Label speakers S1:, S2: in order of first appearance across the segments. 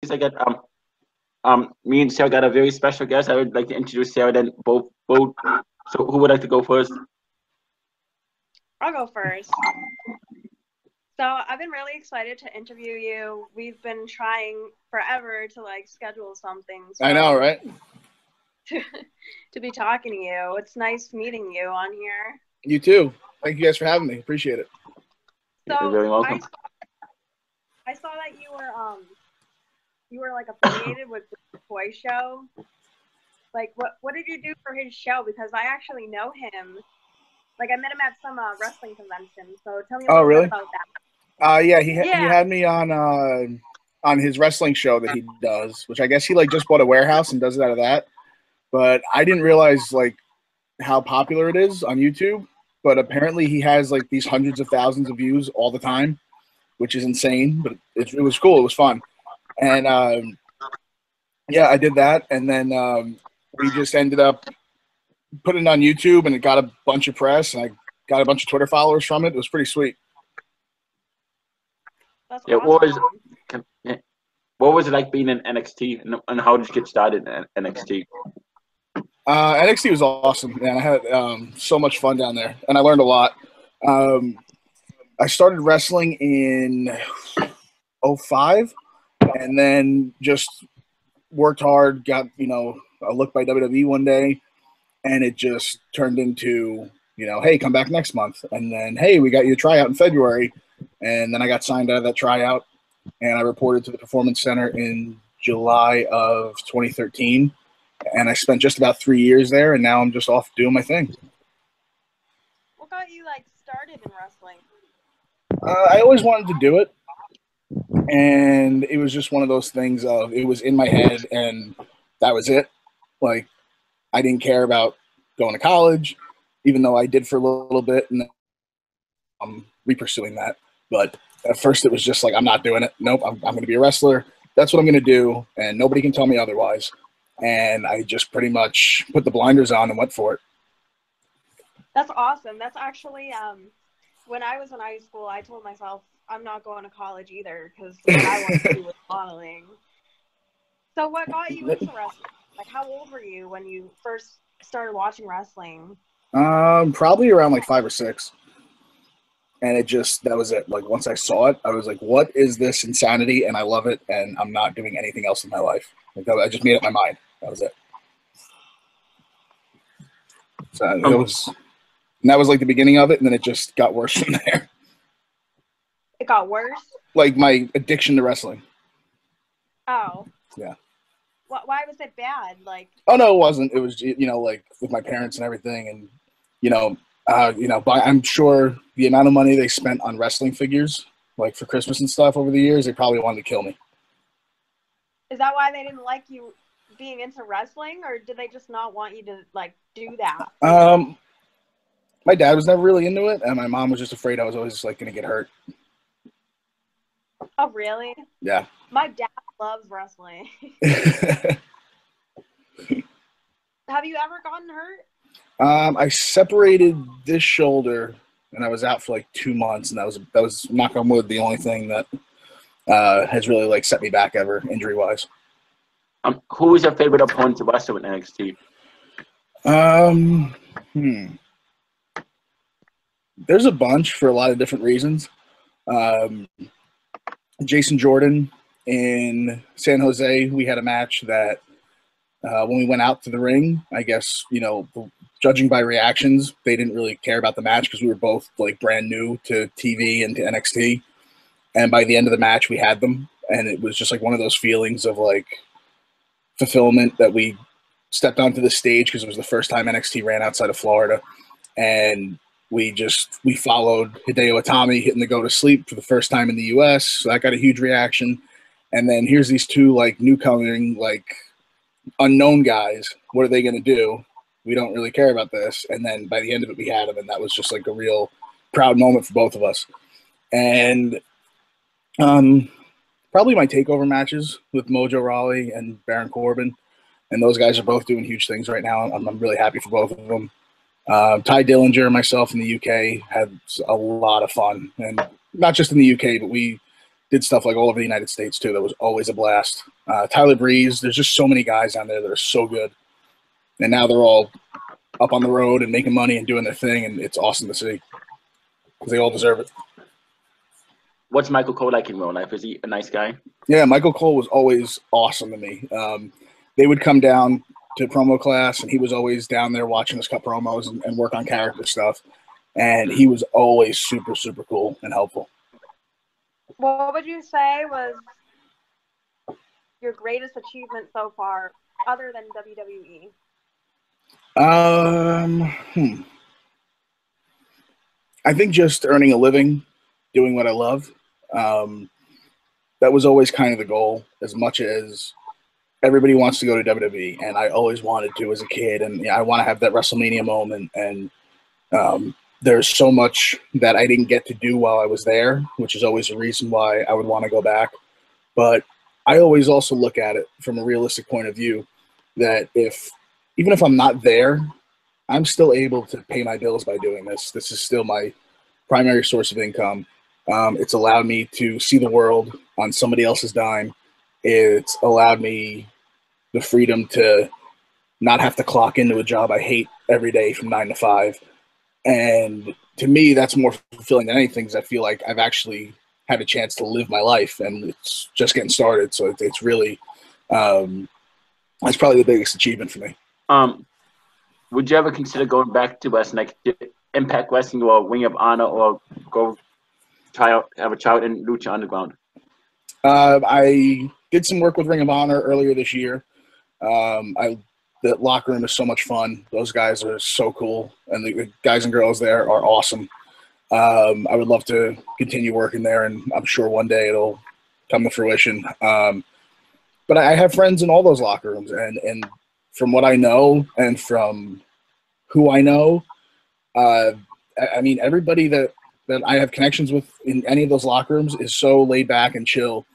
S1: I got me and Sarah got a very special guest. I would like to introduce Sarah. Then both. So who would like to go first?
S2: I'll go first. So I've been really excited to interview you. We've been trying forever to like schedule something. So
S3: I know, right?
S2: to be talking to you. It's nice meeting you on here.
S3: You too. Thank you guys for having me. Appreciate it.
S2: So
S1: You're very welcome.
S2: I saw that you were like affiliated with the Toy Show. Like what did you do for his show? Because I actually know him. Like I met him at some wrestling convention. So tell me a little bit about that.
S3: Yeah, he had me on his wrestling show that he does, which I guess he like just bought a warehouse and does it out of that. But I didn't realize like how popular it is on YouTube. But apparently he has like these hundreds of thousands of views all the time, which is insane. But it was cool. It was fun. And yeah, I did that. And then we just ended up putting it on YouTube, and it got a bunch of press, and I got a bunch of Twitter followers from it. It was pretty sweet.
S2: That's
S1: Yeah,
S2: awesome.
S1: what was it like being in NXT, and how did you get started in NXT?
S3: NXT was awesome, man. I had so much fun down there, and I learned a lot. I started wrestling in 05, and then just worked hard, got, a look by WWE one day, and it just turned into, hey, come back next month. And then, hey, we got you a tryout in February. And then I got signed out of that tryout, and I reported to the Performance Center in July of 2013. And I spent just about 3 years there, and now I'm just off doing my thing.
S2: What got you started in wrestling?
S3: I always wanted to do it, and it was just one of those things of it was in my head, and that was it. Like, I didn't care about going to college, even though I did for a little bit, and I'm repursuing that. But at first it was just like, I'm not doing it. Nope, I'm going to be a wrestler. That's what I'm going to do, and nobody can tell me otherwise. And I just pretty much put the blinders on and went for it.
S2: That's awesome. That's actually, when I was in high school, I told myself I'm not going to college either because what I want to do was modeling. So what got you into wrestling? Like, how old were you when you first started watching wrestling?
S3: Probably around 5 or 6. And that was it. Like, once I saw it, I was like, what is this insanity? And I love it, and I'm not doing anything else in my life. Like, I just made up my mind. That was it. So that was like the beginning of it, and then it just got worse from there.
S2: It got worse?
S3: Like my addiction to wrestling.
S2: Oh.
S3: Yeah.
S2: Why was it bad?
S3: Oh no, it wasn't. It was with my parents and everything, and I'm sure the amount of money they spent on wrestling figures, like for Christmas and stuff over the years, they probably wanted to kill me.
S2: Is that why they didn't like you being into wrestling, or did they just not want you to do that?
S3: My dad was never really into it, and my mom was just afraid I was always going to get hurt.
S2: Oh, really?
S3: Yeah.
S2: My dad loves wrestling. Have you ever gotten hurt?
S3: I separated this shoulder, and I was out for 2 months, and that was knock on wood, the only thing that has really set me back ever injury wise.
S1: Who was your favorite opponent to wrestle in NXT?
S3: There's a bunch for a lot of different reasons. Jason Jordan in San Jose, we had a match that when we went out to the ring, I guess, judging by reactions, they didn't really care about the match because we were both brand new to TV and to NXT. And by the end of the match, we had them. And it was just one of those feelings of fulfillment that we stepped onto the stage because it was the first time NXT ran outside of Florida. And we followed Hideo Itami hitting the go to sleep for the first time in the US. So that got a huge reaction. And then here's these two newcoming, unknown guys. What are they going to do? We don't really care about this. And then by the end of it, we had them. And that was just a real proud moment for both of us. And probably my takeover matches with Mojo Rawley and Baron Corbin. And those guys are both doing huge things right now. I'm really happy for both of them. Ty Dillinger and myself in the UK had a lot of fun. And not just in the UK, but we did stuff like all over the United States too. That was always a blast. Tyler Breeze, there's just so many guys down there that are so good. And now they're all up on the road and making money and doing their thing, and it's awesome to see because they all deserve it.
S1: What's Michael Cole like in real life? Is he a nice guy?
S3: Yeah, Michael Cole was always awesome to me. They would come down to promo class, and he was always down there watching us cut promos and work on character stuff. And he was always super, super cool and helpful.
S2: What would you say was your greatest achievement so far, other than WWE?
S3: I think just earning a living, doing what I love. That was always kind of the goal, as much as everybody wants to go to WWE, and I always wanted to as a kid, and I want to have that WrestleMania moment, and there's so much that I didn't get to do while I was there, which is always a reason why I would want to go back. But I always also look at it from a realistic point of view, that even if I'm not there, I'm still able to pay my bills by doing this. This is still my primary source of income. It's allowed me to see the world on somebody else's dime. It's allowed me the freedom to not have to clock into a job I hate every day from 9 to 5. And to me, that's more fulfilling than anything, because I feel like I've actually had a chance to live my life, and it's just getting started. So it's really, that's probably the biggest achievement for me.
S1: Would you ever consider going back to wrestling, like Impact Wrestling or Ring of Honor, or go have a try out in Lucha Underground?
S3: I did some work with Ring of Honor earlier this year. The locker room is so much fun. Those guys are so cool, and the guys and girls there are awesome. I would love to continue working there, and I'm sure one day it'll come to fruition. But I have friends in all those locker rooms, and from what I know and from who I know, I mean, everybody that I have connections with in any of those locker rooms is so laid back and chill.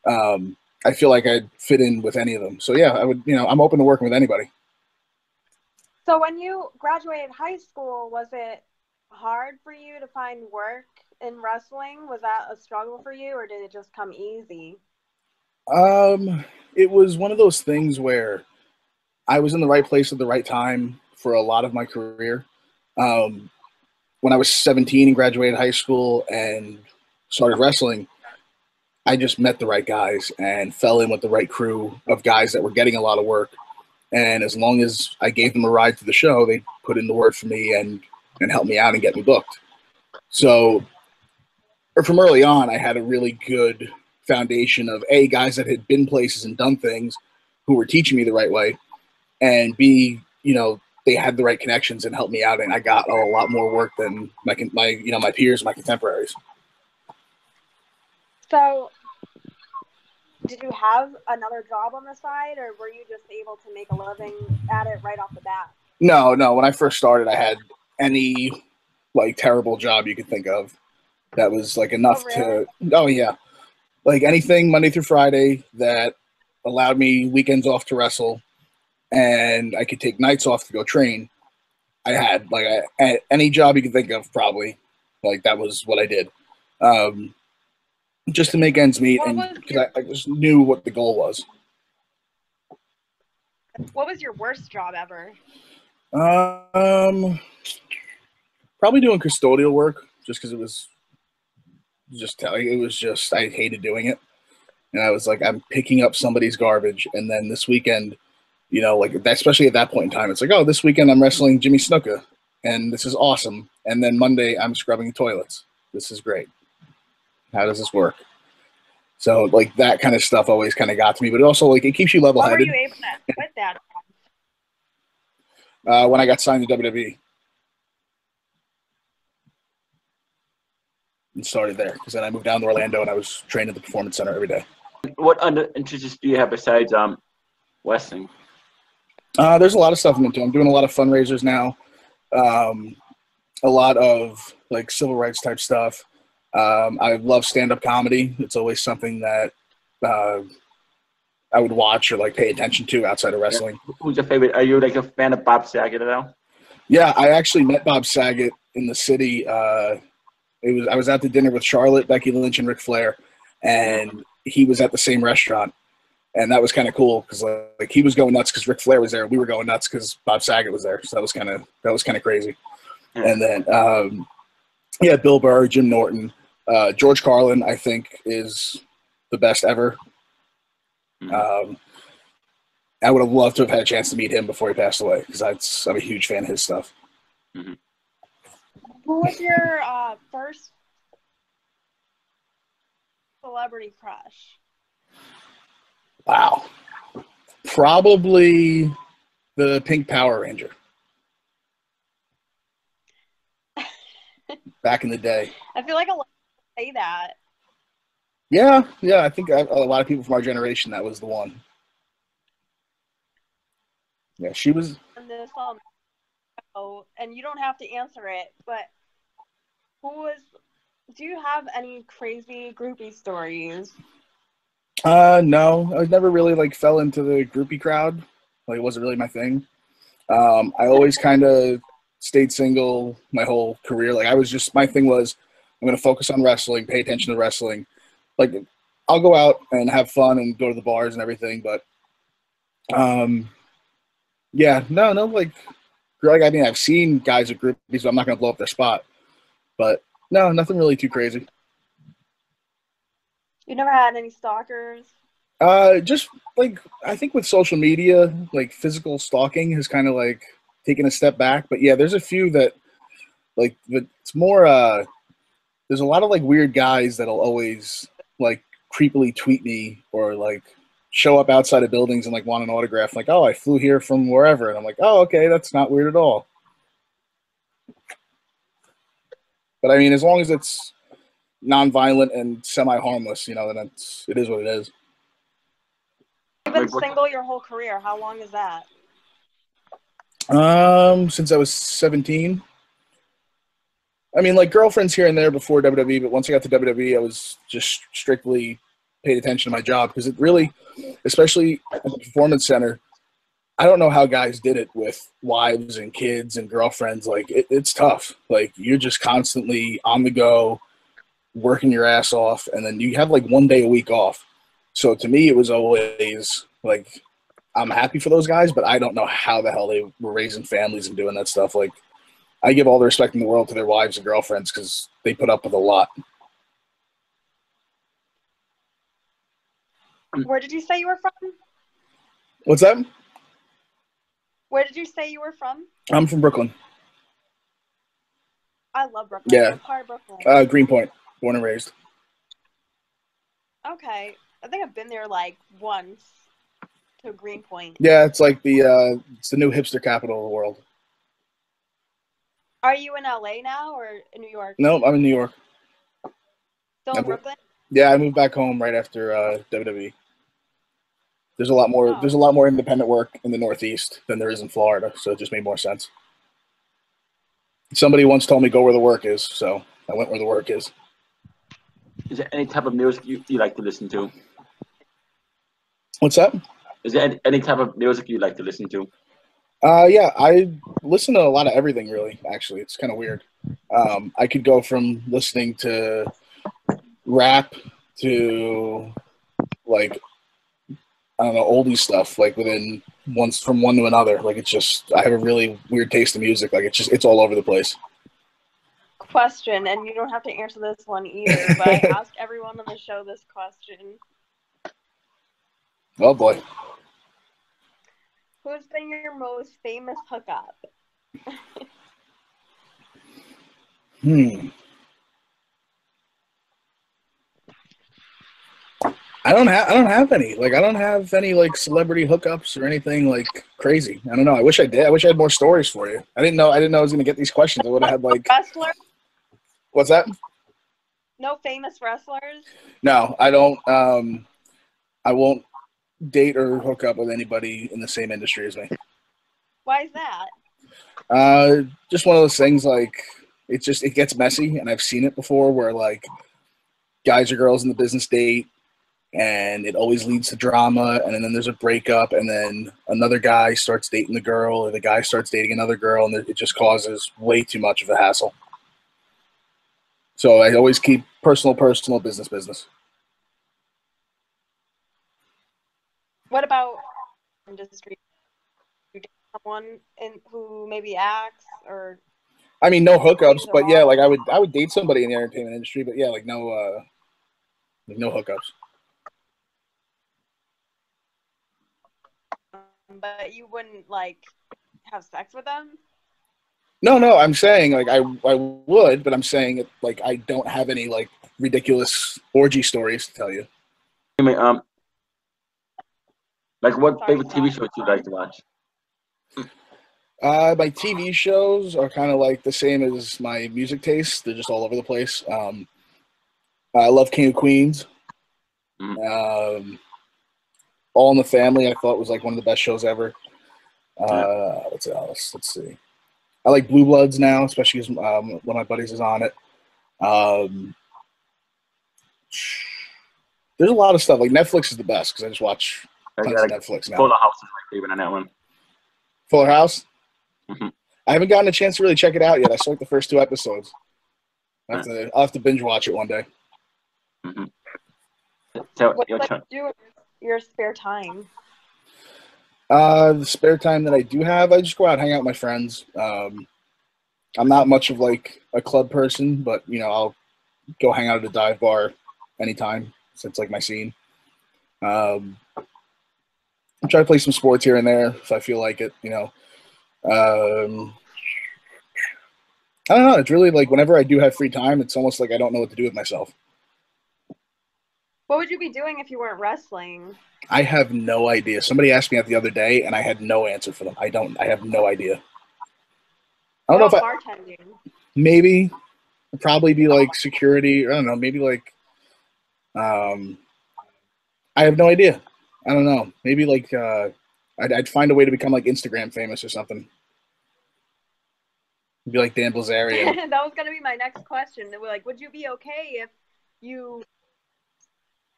S3: I feel like I'd fit in with any of them. So yeah, I would, I'm open to working with anybody.
S2: So when you graduated high school, was it hard for you to find work in wrestling? Was that a struggle for you, or did it just come easy?
S3: It was one of those things where I was in the right place at the right time for a lot of my career. When I was 17 and graduated high school and started wrestling, I just met the right guys and fell in with the right crew of guys that were getting a lot of work. And as long as I gave them a ride to the show, they put in the work for me and help me out and get me booked. So from early on, I had a really good foundation of A, guys that had been places and done things who were teaching me the right way, and B, they had the right connections and helped me out, and I got a lot more work than my peers, my contemporaries.
S2: So did you have another job on the side, or were you just able to make a living at it right off the bat?
S3: No. When I first started, I had any terrible job you could think of that was enough anything Monday through Friday that allowed me weekends off to wrestle, and I could take nights off to go train. I had any job you could think of, probably. That was what I did. Just to make ends meet, and because I just knew what the goal was.
S2: What was your worst job ever?
S3: Probably doing custodial work, just because it was I hated doing it, and I was like, I'm picking up somebody's garbage, and then this weekend, especially at that point in time, it's oh, this weekend I'm wrestling Jimmy Snuka, and this is awesome, and then Monday I'm scrubbing toilets. This is great. How does this work? So that kind of stuff always kind of got to me, but it also it keeps you level-headed.
S2: What were you able to quit that?
S3: When I got signed to WWE and started there, because then I moved down to Orlando and I was trained at the Performance Center every day.
S1: What other interests do you have besides wrestling?
S3: There's a lot of stuff I'm into. I'm doing a lot of fundraisers now, a lot of civil rights type stuff. I love stand-up comedy. It's always something that I would watch or pay attention to outside of wrestling.
S1: Yeah. Who's your favorite? Are you a fan of Bob Saget at all?
S3: Yeah, I actually met Bob Saget in the city. I was out to dinner with Charlotte, Becky Lynch, and Ric Flair. and he was at the same restaurant. And that was kind of cool because like he was going nuts because Ric Flair was there. We were going nuts because Bob Saget was there. So that was kind of crazy.
S1: Yeah.
S3: And then Bill Burr, Jim Norton, George Carlin, I think is the best ever. I would have loved to have had a chance to meet him before he passed away because I'm a huge fan of his stuff.
S1: Mm-hmm.
S2: Who was your first celebrity crush?
S3: Wow. Probably the Pink Power Ranger. Back in the day.
S2: I feel like a lot of people say that.
S3: Yeah. I think a lot of people from our generation, that was the one. Yeah, she was.
S2: On this and you don't have to answer it, but do you have any crazy groupie stories?
S3: No, I never really like fell into the groupie crowd. Like, it wasn't really my thing. I always kind of stayed single my whole career. Like, my thing was, I'm going to focus on wrestling, pay attention to wrestling. Like, I'll go out and have fun and go to the bars and everything, but, yeah, no, like, I mean, I've seen guys at groupies, so I'm not going to blow up their spot. But, no, nothing really too crazy.
S2: You never had any stalkers?
S3: Just, like, I think with social media, like, physical stalking has kind of, like, taken a step back. But, yeah, there's a few that, like, it's more, there's a lot of, like, weird guys that'll always, like, creepily tweet me or, like, show up outside of buildings and like want an autograph. Like, oh, I flew here from wherever. And I'm like, oh, okay, that's not weird at all. But I mean, as long as it's non-violent and semi-harmless, then it is what it is.
S2: You've been single your whole career. How long is that?
S3: Since I was 17. I mean, like, girlfriends here and there before WWE, but once I got to WWE, I was just strictly paid attention to my job because it really, especially at the Performance Center, I don't know how guys did it with wives and kids and girlfriends. Like, it's tough. Like, you're just constantly on the go, working your ass off, and then you have like one day a week off. So to me, it was always like, I'm happy for those guys, but I don't know how the hell they were raising families and doing that stuff. Like, I give all the respect in the world to their wives and girlfriends because they put up with a lot.
S2: Where did you say you were from?
S3: What's that?
S2: Where did you say you were from?
S3: I'm from Brooklyn.
S2: I love Brooklyn.
S3: Yeah.
S2: What part of Brooklyn?
S3: Greenpoint, born and raised.
S2: Okay. I think I've been there like once to Greenpoint.
S3: Yeah, it's like it's the new hipster capital of the world.
S2: Are you in LA now or in New York?
S3: No, I'm in New York.
S2: Still in Brooklyn?
S3: Yeah, I moved back home right after WWE. There's a lot more.
S2: Oh.
S3: There's a lot more independent work in the Northeast than there is in Florida, so it just made more sense. Somebody once told me go where the work is, so I went where the work is.
S1: Is there any type of music you like to listen to?
S3: What's that?
S1: Is there any type of music you like to listen to?
S3: Yeah, I listen to a lot of everything, really, actually. It's kind of weird. I could go from listening to rap to, like, I don't know, oldie stuff, like from one to another. Like, it's just, I have a really weird taste in music. Like, it's all over the place.
S2: Question, and you don't have to answer this one either, but I ask everyone on the show this question.
S3: Oh, boy.
S2: Who's been your most famous hookup?
S3: I don't have any. Like, I don't have any like celebrity hookups or anything like crazy. I don't know. I wish I did. I wish I had more stories for you. I didn't know I was gonna get these questions. I would have had like
S2: wrestlers.
S3: What's that?
S2: No famous wrestlers?
S3: No, I don't. I won't date or hook up with anybody in the same industry as me.
S2: Why is that?
S3: Just one of those things. Like, it gets messy, and I've seen it before where like guys or girls in the business date, and it always leads to drama, and then there's a breakup, and then another guy starts dating the girl, or the guy starts dating another girl, and it just causes way too much of a hassle. So I always keep personal, business.
S2: What about industry? You date someone who maybe acts or
S3: I mean, no hookups,
S2: plays or
S3: but yeah, like
S2: models?
S3: I would date somebody in the entertainment industry, but yeah, like no hookups.
S2: But you wouldn't like have sex with them?
S3: No, I'm saying like I would, but I'm saying like I don't have any like ridiculous orgy stories to tell you.
S1: I mean, like what
S2: Sorry,
S1: favorite TV
S2: Scott.
S1: shows do you like to watch?
S3: My TV shows are kind of like the same as my music tastes. They're just all over the place. I love King of Queens.
S1: Mm.
S3: Um, All in the Family, I thought was like one of the best shows ever.
S1: Yeah.
S3: What's else? Let's see. I like Blue Bloods now, especially because one of my buddies is on it. Um, there's a lot of stuff. Like Netflix is the best because I just watch
S1: I
S3: tons of
S1: like
S3: Netflix now.
S1: Full House is my favorite on that one.
S3: Fuller House.
S1: Mm-hmm.
S3: I haven't gotten a chance to really check it out yet. I saw like the first 2 episodes.
S1: Yeah.
S3: I'll have to binge watch it one day.
S1: Mm-hmm. So
S2: What do
S1: your
S2: you like
S1: turn.
S2: to do in your spare time?
S3: The spare time that I do have, I just go out and hang out with my friends. I'm not much of like a club person, but you know, I'll go hang out at a dive bar anytime. So it's like my scene. I try to play some sports here and there if I feel like it. You know, I don't know. It's really like whenever I do have free time, it's almost like I don't know what to do with myself.
S2: What would you be doing if you weren't wrestling?
S3: I have no idea. Somebody asked me that the other day, and I had no answer for them. I don't. I have no idea. I don't
S2: What
S3: know if
S2: about
S3: I
S2: bartending?
S3: maybe probably be like security. Or I don't know. Maybe like um, I have no idea. I don't know. Maybe like I'd find a way to become like Instagram famous or something. Be like Dan Bilzerian.
S2: That was gonna be my next question. They were like, would you be okay if you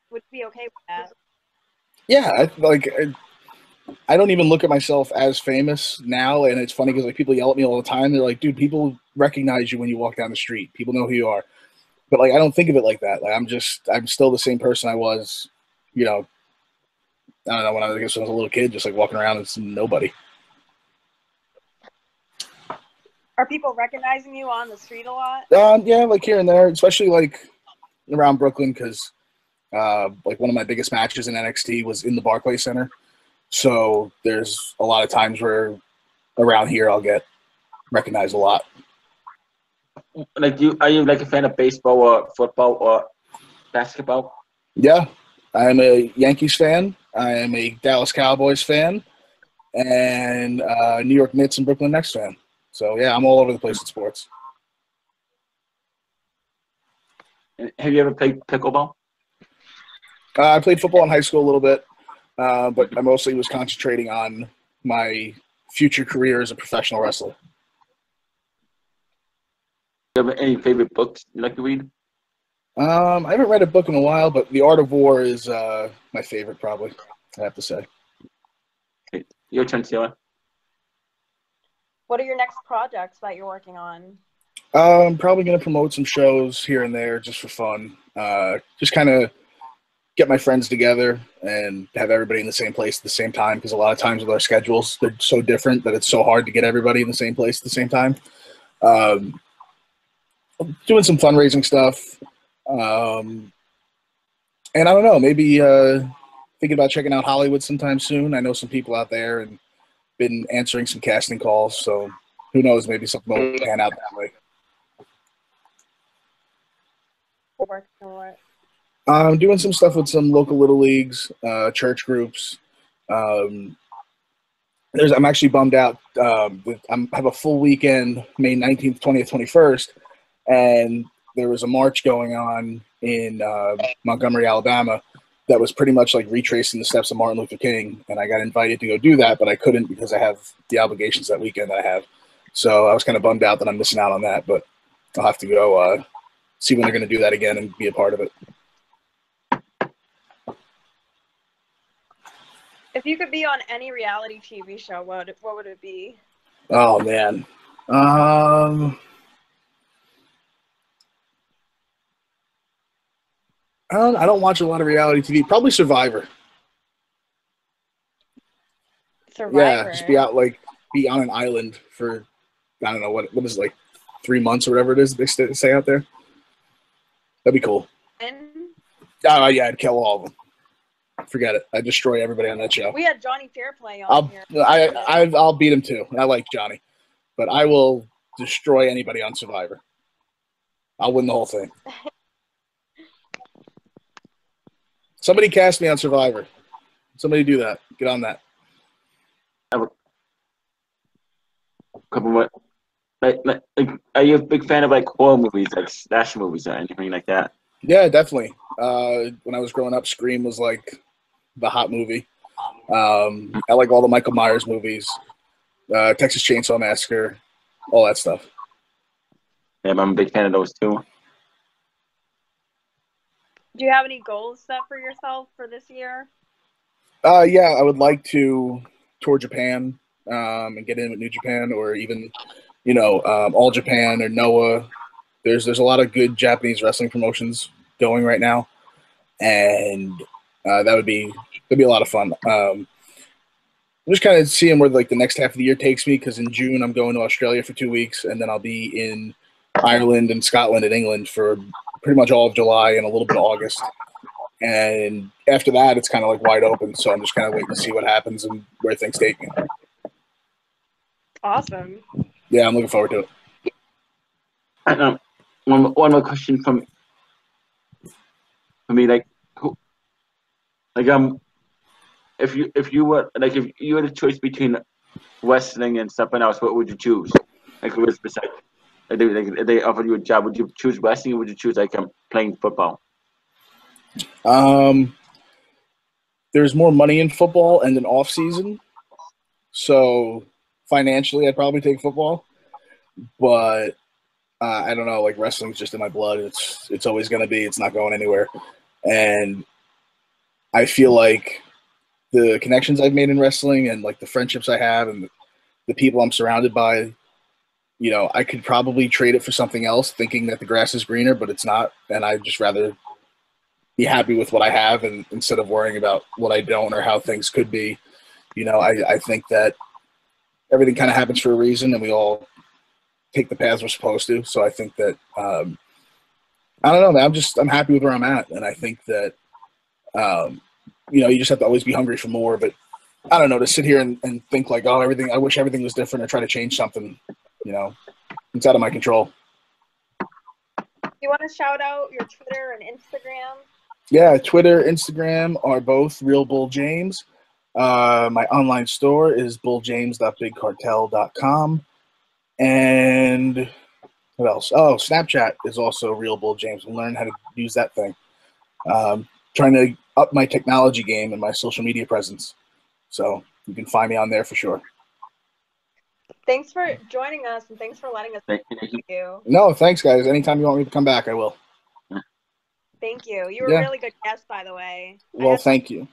S2: would be okay with that?
S3: Yeah, I don't even look at myself as famous now, and it's funny because like people yell at me all the time. They're like, "Dude, people recognize you when you walk down the street. People know who you are." But like, I don't think of it like that. Like, I'm still the same person I was, you know. I don't know when I guess when I was a little kid, just like walking around as nobody.
S2: Are people recognizing you on the street a lot?
S3: Yeah, like here and there, especially like around Brooklyn, because like one of my biggest matches in NXT was in the Barclays Center. So there's a lot of times where around here I'll get recognized a lot.
S1: Like are you like a fan of baseball or football or basketball?
S3: Yeah, I'm a Yankees fan. I am a Dallas Cowboys fan, and New York Knicks and Brooklyn Nets fan. So yeah, I'm all over the place with sports.
S1: Have you ever played pickleball?
S3: I played football in high school a little bit, but I mostly was concentrating on my future career as a professional wrestler.
S1: Do you have any favorite books you like to read?
S3: I haven't read a book in a while, but The Art of War is my favorite, probably. I have to say.
S1: Okay. Your turn, Sarah.
S2: What are your next projects that you're working on?
S3: I'm probably going to promote some shows here and there just for fun. Just kind of get my friends together and have everybody in the same place at the same time, because a lot of times with our schedules, they're so different that it's so hard to get everybody in the same place at the same time. Doing some fundraising stuff. And I don't know, maybe thinking about checking out Hollywood sometime soon. I know some people out there and been answering some casting calls, so who knows, maybe something will pan out that way.
S2: Working on what?
S3: I'm doing some stuff with some local little leagues, church groups. I'm actually bummed out. I have a full weekend, May 19th, 20th, 21st, and there was a march going on in Montgomery, Alabama, that was pretty much like retracing the steps of Martin Luther King, and I got invited to go do that, but I couldn't because I have the obligations that weekend that I have. So I was kind of bummed out that I'm missing out on that, but I'll have to go see when they're going to do that again and be a part of it.
S2: If you could be on any reality TV show, what would it be?
S3: Oh man, I don't watch a lot of reality TV. Probably Survivor.
S2: Survivor.
S3: just be out, like, be on an island for, I don't know, what is it, like 3 months or whatever it is they stay out there. That'd be cool.
S2: And
S3: Oh, yeah, I'd kill all of them. Forget it. I'd destroy everybody on that show.
S2: we had Johnny Fairplay on here.
S3: I'll beat him too. I like Johnny. But I will destroy anybody on Survivor. I'll win the whole thing. Somebody cast me on Survivor. Somebody do that. Get on that.
S1: I have a couple more. Like, are you a big fan of like horror movies, like slasher movies, or anything like that?
S3: Yeah, definitely. When I was growing up, Scream was like the hot movie. I like all the Michael Myers movies, Texas Chainsaw Massacre, all that stuff.
S1: Yeah, I'm a big fan of those too.
S2: Do you have any goals set for yourself for this year?
S3: Yeah, I would like to tour Japan and get in with New Japan, or even, All Japan or Noah. There's a lot of good Japanese wrestling promotions going right now, and that'd be a lot of fun. I'm just kind of seeing where like the next half of the year takes me, because in June I'm going to Australia for 2 weeks, and then I'll be in Ireland and Scotland and England for pretty much all of July and a little bit of August. And after that, it's kind of like wide open. So I'm just kind of waiting to see what happens and where things take me.
S2: Awesome.
S3: Yeah, I'm looking forward to it.
S1: And, one more question from me, if you had a choice between wrestling and something else, what would you choose? Like, it was beside, if they offered you a job, would you choose wrestling, or would you choose playing football?
S3: There's more money in football and an off season, so financially I'd probably take football, but I don't know, like, wrestling's just in my blood. It's always going to be. It's not going anywhere. And I feel like the connections I've made in wrestling and like the friendships I have and the people I'm surrounded by, I could probably trade it for something else, thinking that the grass is greener, but it's not. And I'd just rather be happy with what I have, and instead of worrying about what I don't or how things could be. I think that everything kind of happens for a reason, and we all take the paths we're supposed to. So I think that I don't know, man. I'm happy with where I'm at, and I think that you just have to always be hungry for more. But I don't know, to sit here and think like, oh, I wish everything was different, or try to change something. It's out of my control.
S2: You want to shout out your Twitter and Instagram?
S3: Yeah, Twitter, Instagram are both Real Bull James. My online store is bulljames.bigcartel.com. And what else? Oh, Snapchat is also Real Bull James. I'm learning how to use that thing. Trying to up my technology game and my social media presence. So you can find me on there for sure.
S2: Thanks for joining us, and thanks for letting us
S1: Thank
S2: you.
S3: No, thanks, guys. Anytime you want me to come back, I will.
S2: Thank you. You were a really good guest, by the way.
S3: Well, thank you.